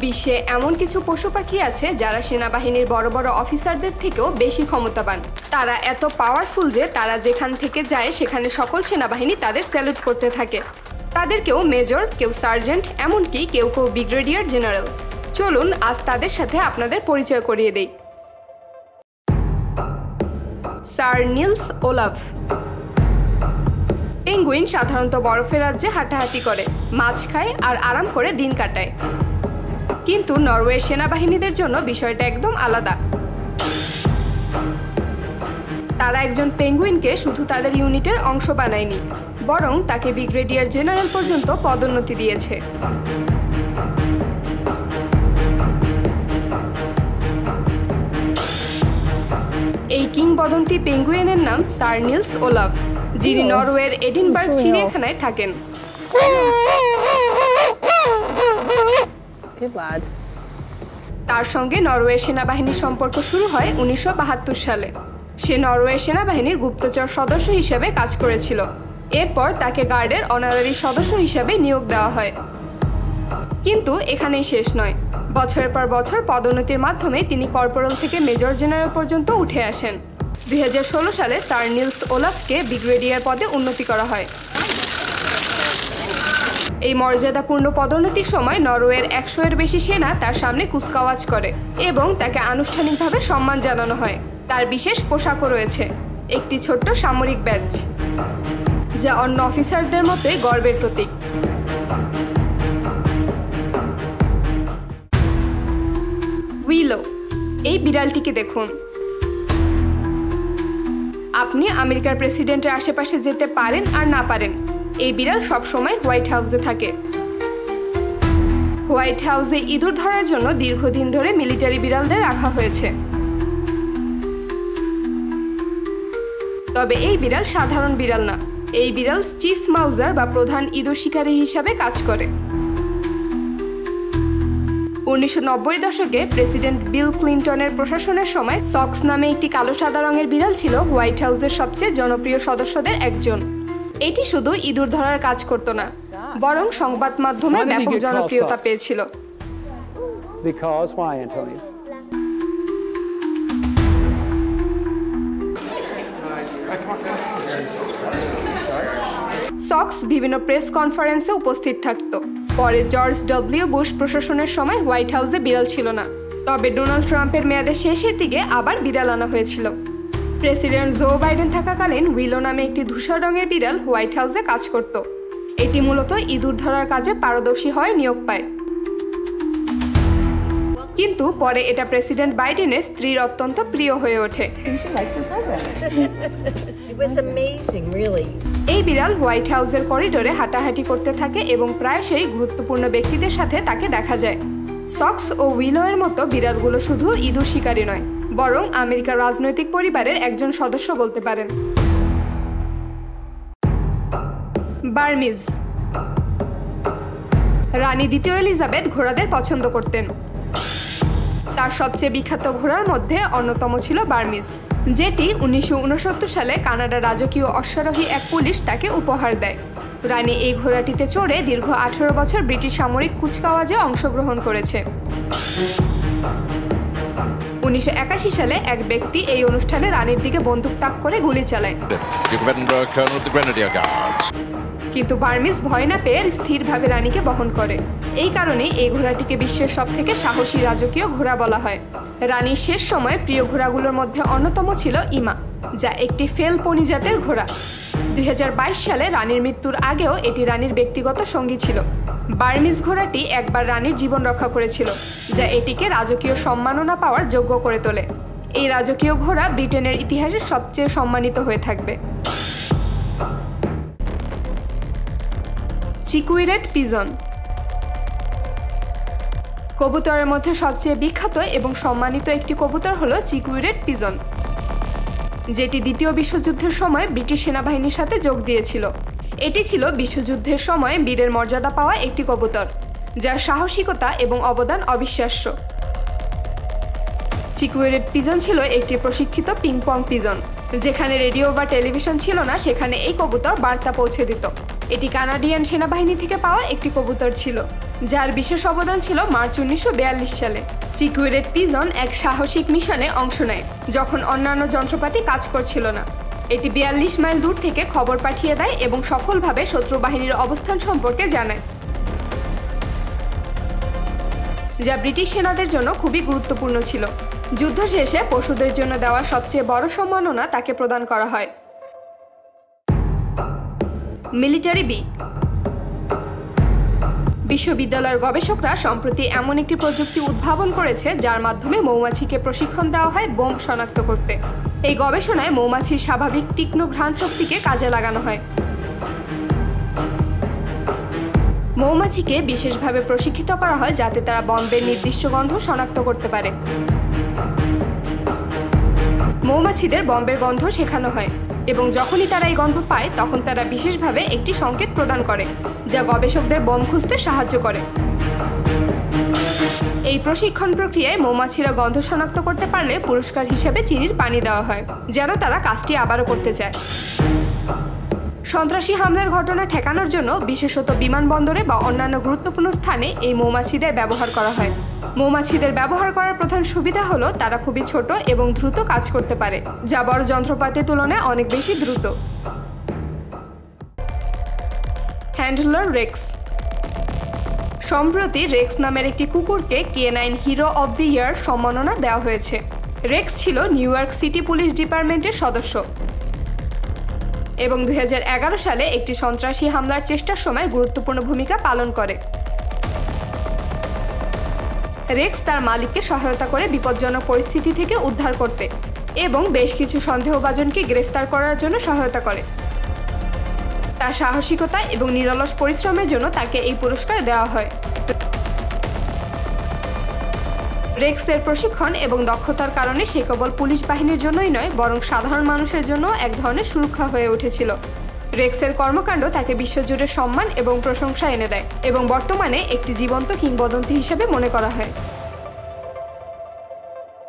বিশ্বে এমন কিছু পশু পাখি আছে যারা সেনাবাহিনীর বড় বড় অফিসারদের থেকেও বেশি ক্ষমতাবান। তারা এত পাওয়ারফুল যে তারা যেখান থেকে যায় সেখানে সকল সেনাবাহিনী তাদের স্যালুট করতে থাকে। তাদের কেউ মেজর, কেউ সার্জেন্ট, এমনকি কেউ কেউ ব্রিগেডিয়ার জেনারেল। চলুন আজ তাদের সাথে আপনাদের পরিচয় করিয়ে দেই। Sir Nils Olaf. পেঙ্গুইন সাধারণত বরফের রাজ্যে হাঁটাহাঁটি করে, মাছ খায় আর আরাম করে দিন কাটায়। কিন্তু নরওয়ে সেনাবাহিনীদের জন্য বিষয়টা একদম আলাদা। তারা একজন পেঙ্গুইনকে শুধু তাদের ইউনিটের অংশ বানায়নি, বরং তাকে ব্রিগেডিয়ার জেনারেল পর্যন্ত পদোন্নতি দিয়েছে। এই কিংবদন্তি পেঙ্গুইনের নাম স্যার নিলস ওলাফ, যিনি নরওয়ের এডিনবার্গ চিড়িয়াখানায় থাকেন। তার সঙ্গে নরওয়ে সেনাবাহিনীর সম্পর্ক শুরু হয় 1972 সালে। সে নরওয়ে সেনাবাহিনীর গুপ্তচর সদস্য হিসেবে কাজ করেছিল। এরপর তাকে গার্ডের অনারারি সদস্য হিসেবে নিয়োগ দেওয়া হয়। কিন্তু এখানেই শেষ নয়। বছরের পর বছর পদোন্নতির মাধ্যমে তিনি কর্পোরাল থেকে মেজর জেনারেল পর্যন্ত উঠে আসেন। 2016 সালে স্যার নিলস ওলাফকে ব্রিগেডিয়ার পদে উন্নতি করা হয়। এই মর্যাদাপূর্ণ পদোন্নতির সময় নরওয়ের 100-এর বেশি সেনা তার সামনে কুচকাওয়াজ করে এবং তাকে আনুষ্ঠানিকভাবে সম্মান জানানো হয়। তার বিশেষ পোশাকও রয়েছে, একটি ছোট্ট সামরিক ব্যাজ, যা অন্য অফিসারদের মতোই গর্বের প্রতীক। উইলো, এই বিড়ালটিকে দেখুন। আপনি আমেরিকার প্রেসিডেন্টের আশেপাশে যেতে পারেন আর না পারেন, এই বিড়াল সবসময় হোয়াইট হাউসে থাকে। হোয়াইট হাউসে ইঁদুর ধরার জন্য দীর্ঘদিন ধরে মিলিটারি বিড়ালদের রাখা হয়েছে। তবে এই বিড়াল সাধারণ বিড়াল না, এই বিড়াল চিফ মাউজার বা প্রধান ইঁদুর শিকারী হিসাবে কাজ করে। 1990 দশকে প্রেসিডেন্ট বিল ক্লিন্টনের প্রশাসনের সময় সক্স নামে একটি কালো সাদা রঙের বিড়াল ছিল হোয়াইট হাউসের সবচেয়ে জনপ্রিয় সদস্যদের একজন। এটি শুধু ইঁদুর ধরার কাজ করত না, বরং সংবাদ মাধ্যমে ব্যাপক জনপ্রিয়তা পেয়েছিল। সক্স বিভিন্ন প্রেস কনফারেন্সে উপস্থিত থাকত। পরে জর্জ ডব্লিউ বুশ প্রশাসনের সময় হোয়াইট হাউসে বিড়াল ছিল না, তবে ডোনাল্ড ট্রাম্পের মেয়াদের শেষের দিকে আবার বিড়াল আনা হয়েছিল। প্রেসিডেন্ট জো বাইডেন থাকাকালীন উইলো নামে একটি ধূসর রঙের বিড়াল হোয়াইট হাউসে কাজ করত। এটি মূলত ইঁদুর ধরার কাজে পারদর্শী হয়ে নিয়োগ পায়। কিন্তু পরে এটা প্রেসিডেন্ট বাইডেনের স্ত্রীর অত্যন্ত প্রিয় হয়ে ওঠে। এই বিড়াল হোয়াইট হাউসের করিডোরে হাঁটাহাঁটি করতে থাকে এবং প্রায়শই গুরুত্বপূর্ণ ব্যক্তিদের সাথে তাকে দেখা যায়। সক্স ও উইলো এর মতো বিড়ালগুলো শুধু ইঁদুর শিকারী নয়, বরং আমেরিকার রাজনৈতিক পরিবারের একজন সদস্য বলতে পারেন। বার্মিজ। রানী দ্বিতীয় এলিজাবেথ ঘোড়াদের পছন্দ করতেন। তার সবচেয়ে বিখ্যাত ঘোড়ার মধ্যে অন্যতম ছিল বার্মিজ, যেটি 1969 সালে কানাডার রাজকীয় অশ্বারোহী এক পুলিশ তাকে উপহার দেয়। রানী এই ঘোড়াটিতে চড়ে দীর্ঘ 18 বছর ব্রিটিশ সামরিক কুচকাওয়াজে অংশগ্রহণ করেছে। 1981 সালে এক ব্যক্তি এই অনুষ্ঠানে রানীর দিকে বন্দুক তাক করে গুলি চালায়, কিন্তু বার্মিজ ভয় না পেয়ে স্থিরভাবে রানীকে বহন করে। এই কারণে এই ঘোড়াটিকে বিশ্বের সবথেকে সাহসী রাজকীয় ঘোড়া বলা হয়। রানীর শেষ সময় প্রিয় ঘোড়াগুলোর মধ্যে অন্যতম ছিল ইমা, যা একটি ফেল পনি জাতের ঘোড়া। 2022 সালে রানীর মৃত্যুর আগেও এটি রানীর ব্যক্তিগত সঙ্গী ছিল। বার্মিজ ঘোড়াটি একবার রানীর জীবন রক্ষা করেছিল, যা এটিকে রাজকীয় সম্মাননা পাওয়ার যোগ্য করে তোলে। এই রাজকীয় ঘোড়া ব্রিটেনের ইতিহাসে সবচেয়ে সম্মানিত হয়ে থাকবে। চিকুইরেট পিজন। কবুতরের মধ্যে সবচেয়ে বিখ্যাত এবং সম্মানিত একটি কবুতর হলো চিকুইরেট পিজন, যেটি দ্বিতীয় বিশ্বযুদ্ধের সময় ব্রিটিশ সেনাবাহিনীর সাথে যোগ দিয়েছিল। এটি ছিল বিশ্বযুদ্ধের সময় বীরের মর্যাদা পাওয়া একটি কবুতর, যার সাহসিকতা এবং অবদান অবিশ্বাস্য। চিকুইরেট পিজন ছিল একটি প্রশিক্ষিত পিং পং পিজন। যেখানে রেডিও বা টেলিভিশন ছিল না, সেখানে এই কবুতর বার্তা পৌঁছে দিত। এটি কানাডিয়ান সেনাবাহিনী থেকে পাওয়া একটি কবুতর ছিল। যার বিশেষ অবদান ছিল মার্চ 1942 সালে। চিকুই রেড পিজন এক সাহসিক মিশনে অংশ নেয় যখন অন্যান্য যন্ত্রপাতি কাজ করছিল না। এটি 42 মাইল দূর থেকে খবর পাঠিয়ে দেয় এবং সফলভাবে শত্রু বাহিনীর অবস্থান সম্পর্কে জানায়, যা ব্রিটিশ সেনাদের জন্য খুবই গুরুত্বপূর্ণ ছিল। যুদ্ধ শেষে পশুদের জন্য দেওয়া সবচেয়ে বড় সম্মাননা তাকে প্রদান করা হয়। মিলিটারি বি। বিশ্ববিদ্যালয়ের গবেষকরা সম্প্রতি এমন একটি প্রযুক্তি উদ্ভাবন করেছে যার মাধ্যমে মৌমাছিকে প্রশিক্ষণ দেওয়া হয় বোম শনাক্ত করতে। এই গবেষণায় মৌমাছির স্বাভাবিক তীক্ষ্ণ ঘ্রাণ শক্তিকে কাজে লাগানো হয়। মৌমাছিকে বিশেষভাবে প্রশিক্ষিত করা হয় যাতে তারা বম্বের নির্দিষ্ট গন্ধ শনাক্ত করতে পারে। মৌমাছিদের বম্বের গন্ধ শেখানো হয় এবং যখনই তারা এই গন্ধ পায় তখন তারা বিশেষভাবে একটি সংকেত প্রদান করে যা গবেষকদের বোম খুঁজতে সাহায্য করে। এই প্রশিক্ষণ প্রক্রিয়ায় মৌমাছিরা গন্ধ শনাক্ত করতে পারলে পুরস্কার হিসেবে চিনির পানি দেওয়া হয় যেন তারা কাজটি আবারও করতে চায়। সন্ত্রাসী হামলার ঘটনা ঠেকানোর জন্য বিশেষত বিমানবন্দরে বা অন্যান্য গুরুত্বপূর্ণ স্থানে এই মৌমাছিদের ব্যবহার করা হয়। মৌমাছিদের ব্যবহার করার প্রধান সুবিধা হলো তারা খুবই ছোট এবং দ্রুত কাজ করতে পারে, যা বড় যন্ত্রপাতির তুলনায় অনেক বেশি দ্রুত। Handler Rex. সম্প্রতি রেক্স নামের একটি কুকুরকে K9 hero of the year সম্মাননা দেওয়া হয়েছে। রেক্স ছিল নিউ ইয়র্ক সিটি পুলিশ ডিপার্টমেন্টের সদস্য এবং 2011 সালে একটি সন্ত্রাসী হামলার চেষ্টার সময় গুরুত্বপূর্ণ ভূমিকা পালন করে। রেক্স তার মালিককে সহায়তা করে বিপজ্জনক পরিস্থিতি থেকে উদ্ধার করতে এবং বেশ কিছু সন্দেহভাজনকে গ্রেফতার করার জন্য সহায়তা করে। তার সাহসিকতা এবং নিরলস পরিশ্রমের জন্য তাকে এই পুরস্কার দেওয়া হয়। রেক্সের প্রশিক্ষণ এবং দক্ষতার কারণে সে কেবল পুলিশ বাহিনীর জন্যই নয় বরং সাধারণ মানুষের জন্য এক ধরনের সুরক্ষা হয়ে উঠেছিল। রেক্সের কর্মকাণ্ড তাকে বিশ্বজুড়ে সম্মান এবং প্রশংসা এনে দেয় এবং বর্তমানে একটি জীবন্ত কিংবদন্তি হিসেবে মনে করা হয়।